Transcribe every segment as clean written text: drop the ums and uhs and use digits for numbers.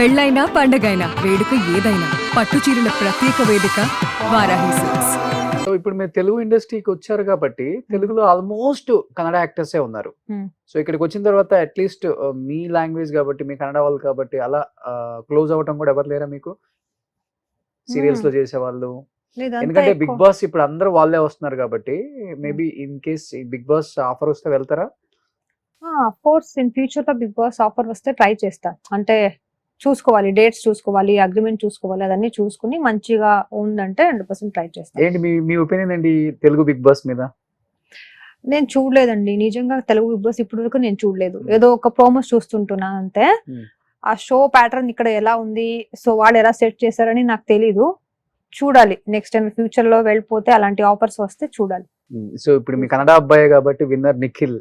పెళ్ళైనా పండగైనా వేడుక ఏదైనా పట్టు చీరల ప్రత్యేక వేదిక వారాహి సిల్క్స్. సో ఇప్పుడు మీరు తెలుగు ఇండస్ట్రీకి వచ్చారు కాబట్టి తెలుగులో ఆల్మోస్ట్ కన్నడ యాక్టర్సే ఉన్నారు. సో ఇక్కడికి వచ్చిన తర్వాత అట్లీస్ట్ మీ లాంగ్వేజ్ కాబట్టి మీ కన్నడ వాళ్ళు కాబట్టి అలా క్లోజ్ అవ్వటం కూడా ఎవరు లేరా మీకు? సీరియల్స్ లో చేసేవాళ్ళు, ఎందుకంటే బిగ్ బాస్ ఇప్పుడు అందరూ వాళ్ళే వస్తున్నారు కాబట్టి maybe in case Big Boss offer వస్తే వెళ్తారా? ఆఫ్ కోర్స్ ఇన్ ఫ్యూచర్ లో బిగ్ బాస్ ఆఫర్ వస్తే ట్రై చేస్తా. అంటే చూసుకోవాలి, డేట్స్ చూసుకోవాలి, అగ్రిమెంట్ చూసుకోవాలి, అదన్నీ చూసుకుని మంచిగా ఉందంటే 100% ట్రై చేస్తాను. ఏంటి మీ ఒపీనియన్ ఏంటి తెలుగు బిగ్ బాస్ మీద? నేను చూడలేదండి నిజంగా తెలుగు బిగ్ బాస్ ఇప్పటి వరకు నేను చూడలేదు. ఏదో ఒక ప్రోమోస్ చూస్తుంటున్నా అంతే. ఆ షో ప్యాటర్న్ ఇక్కడ ఎలా ఉంది, సో వాళ్ళు ఎలా సెట్ చేశారని నాకు తెలీదు. చూడాలి నెక్స్ట్ టైం ఫ్యూచర్ లో వెళ్ళిపోతే అలాంటి ఆఫర్స్ వస్తే చూడాలి. సో ఇప్పుడు మీ కన్నడ అబ్బాయి కాబట్టి విన్నర్ నిఖిల్.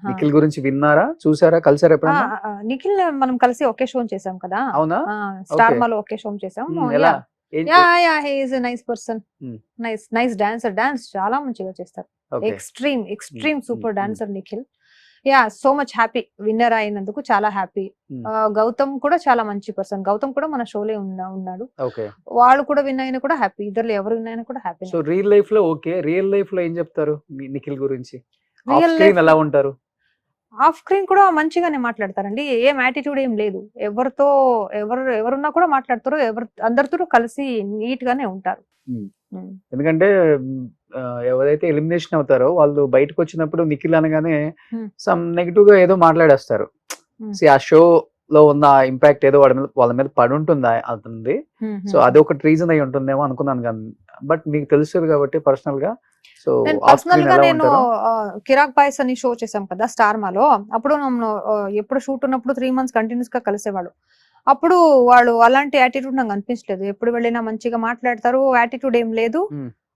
నిఖిల్ గురించి విన్నారా, చూసారా, కలిసారా ఎప్పుడన్నా? నిఖిల్ మనం కలిసి ఒకే షో చేసాం కదా. అవునా? స్టార్ మాలో ఒకే షో చేసాం. ఎలా? He is a nice person, nice dancer, dance చాలా మంచిగా చేస్తారు. Extreme super dancer Nikhil. So much happy winner అయినందుకు, చాలా హ్యాపీ. గౌతమ్ కూడా చాలా మంచి పర్సన్. గౌతమ్ కూడా మన షోలే ఉన్నాడు. వాళ్ళు కూడా విన్ అయినా కూడా హ్యాపీ. ఇద్దరు ఎవరు విన్ అయినా కూడా హ్యాపీ. సో రియల్ లైఫ్ లో ఓకే, రియల్ లైఫ్ లో ఏం చెప్తారు నిఖిల్ గురించి? ఆఫ్ స్క్రీన్ ఎలా ఉంటారు? ఆఫ్ స్క్రీన్ కూడా మంచిగానే మాట్లాడతారండి. ఏం యాటిట్యూడ్ ఏం లేదు. ఎవరితో ఎవరున్నా కూడా మాట్లాడతారు. అందరితో కలిసి నీట్ గానే ఉంటారు. ఎందుకంటే ఎవరైతే ఎలిమినేషన్ అవుతారో వాళ్ళు బయటకు వచ్చినప్పుడు నిఖిల్ అనగానే సమ్ నెగిటివ్ గా ఏదో మాట్లాడేస్తారు. ఆ షో లో ఉన్న ఇంపాక్ట్ ఏదో వాళ్ళ మీద పడి ఉంటుందా అవుతుంది. సో అది ఒక రీజన్ అయి ఉంటుందేమో అనుకున్నాను కానీ, బట్ మీకు తెలుస్తుంది కాబట్టి పర్సనల్ గా. సో పర్సనల్ గా నేను కిరాక్ బాయ్స్ అని షో చేసాం కదా స్టార్ మాలో. అప్పుడు ఎప్పుడు షూట్ ఉన్నప్పుడు 3 months కంటిన్యూస్ గా కలిసేవాడు. అప్పుడు వాళ్ళు అలాంటి యాటిట్యూడ్ నాకు అనిపించలేదు. ఎప్పుడు వెళ్ళినా మంచిగా మాట్లాడతారు, యాటిట్యూడ్ ఏం లేదు.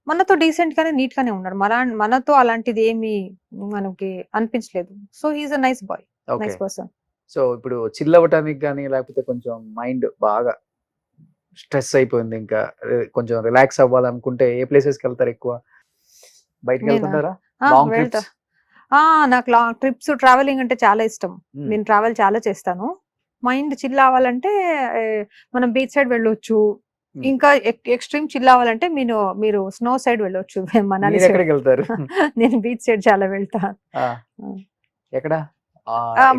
మనతో డీసెంట్ గానే నీట్ గానే ఉన్నాడు. మనతో అలాంటిది ఏమి మనకి అనిపించలేదు. So he's a nice boy, nice person. So ఇప్పుడు చిల్ అవ్వటానికి కానీ, లేకపోతే కొంచెం మైండ్ బాగా స్ట్రెస్ అయిపోయింది, ఇంకా కొంచెం రిలాక్స్ అవ్వాలనుకుంటే ఏ ప్లేసెస్ కి వెళ్తారు ఎక్కువ? బయటకు వెళ్తుంటారా? నాకు లాంగ్ ట్రిప్స్, ట్రావెలింగ్ అంటే చాలా ఇష్టం. నేను ట్రావెల్ చాలా చేస్తాను. మైండ్ చిల్ అవ్వాలంటే మనం బీచ్ సైడ్ వెళ్ళొచ్చు. ఇంకా ఎక్స్ట్రీమ్ చిల్ అవ్వాలంటే మీరు స్నో సైడ్ వెళ్ళొచ్చు. మనాలి సైడ్ వెళ్తారు. నేను బీచ్ సైడ్ చాలా వెళ్తా. ఎక్కడ?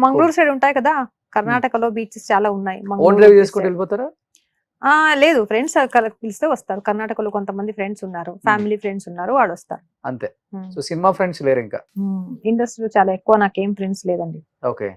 మంగళూరు సైడ్ ఉంటాయి కదా, కర్ణాటకలో బీచెస్ చాలా ఉన్నాయి. వెళ్ళిపోతారా? లేదు, ఫ్రెండ్స్ పిలిస్తే వస్తారు. కర్ణాటకలో కొంతమంది ఫ్రెండ్స్ ఉన్నారు, ఫ్యామిలీ ఫ్రెండ్స్ ఉన్నారు, వాళ్ళు వస్తారు అంతే. సో సినిమా ఫ్రెండ్స్ లేరు ఇంకా? ఇండస్ట్రీలో చాలా ఎక్కువ నాకేం ఫ్రెండ్స్ లేదండి. ఓకే.